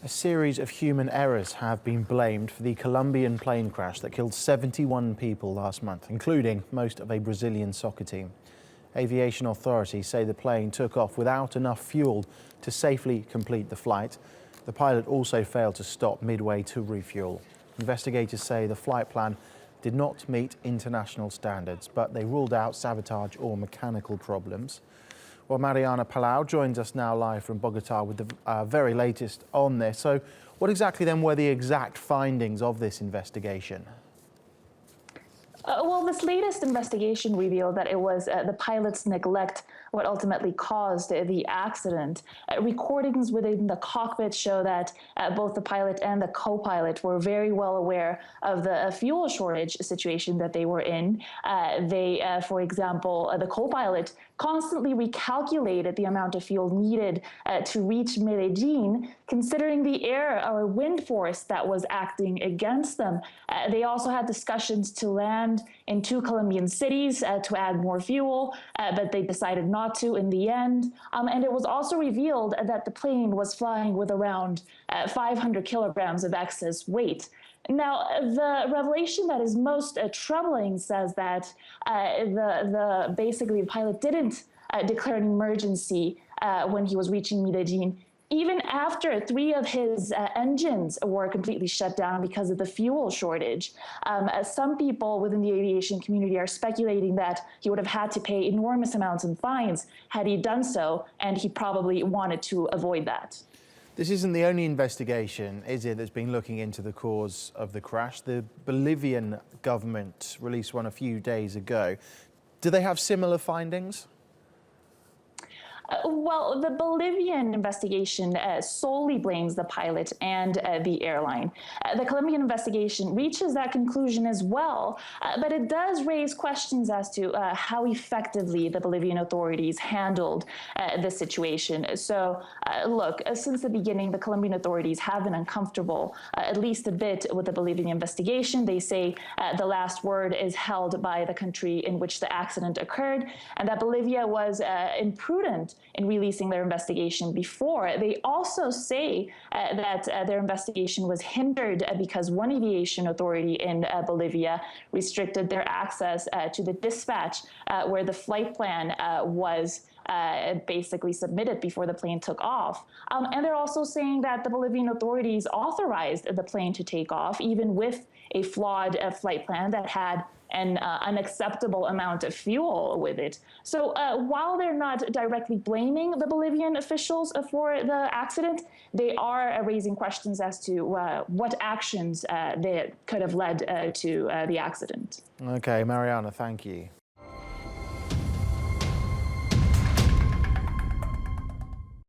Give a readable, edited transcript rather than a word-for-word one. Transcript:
A series of human errors have been blamed for the Colombian plane crash that killed 71 people last month, including most of a Brazilian soccer team. Aviation authorities say the plane took off without enough fuel to safely complete the flight. The pilot also failed to stop midway to refuel. Investigators say the flight plan did not meet international standards, but they ruled out sabotage or mechanical problems. Well, Mariana Palau joins us now live from Bogota with the very latest on this. So what exactly then were the exact findings of this investigation? Well, this latest investigation revealed that it was the pilot's neglect what ultimately caused the accident. Recordings within the cockpit show that both the pilot and the co-pilot were very well aware of the fuel shortage situation that they were in. For example, the co-pilot constantly recalculated the amount of fuel needed to reach Medellin, considering the air or wind force that was acting against them. They also had discussions to land in two Colombian cities to add more fuel, but they decided not to in the end. And it was also revealed that the plane was flying with around 500 kilograms of excess weight. Now, the revelation that is most troubling says that basically the pilot didn't declare an emergency when he was reaching Medellin, even after 3 of his engines were completely shut down because of the fuel shortage. Some people within the aviation community are speculating that he would have had to pay enormous amounts in fines had he done so, and he probably wanted to avoid that. This isn't the only investigation, is it, that's been looking into the cause of the crash? The Bolivian government released one a few days ago. Do they have similar findings? Well, the Bolivian investigation solely blames the pilot and the airline. The Colombian investigation reaches that conclusion as well, but it does raise questions as to how effectively the Bolivian authorities handled the situation. So, look, since the beginning, the Colombian authorities have been uncomfortable, at least a bit, with the Bolivian investigation. They say the last word is held by the country in which the accident occurred, and that Bolivia was imprudent in releasing their investigation before. They also say that their investigation was hindered because one aviation authority in Bolivia restricted their access to the dispatch where the flight plan was basically submitted before the plane took off. And they're also saying that the Bolivian authorities authorized the plane to take off, even with a flawed flight plan that had an unacceptable amount of fuel with it. So while they're not directly blaming the Bolivian officials for the accident, they are raising questions as to what actions they could have led to the accident. Okay, Mariana, thank you.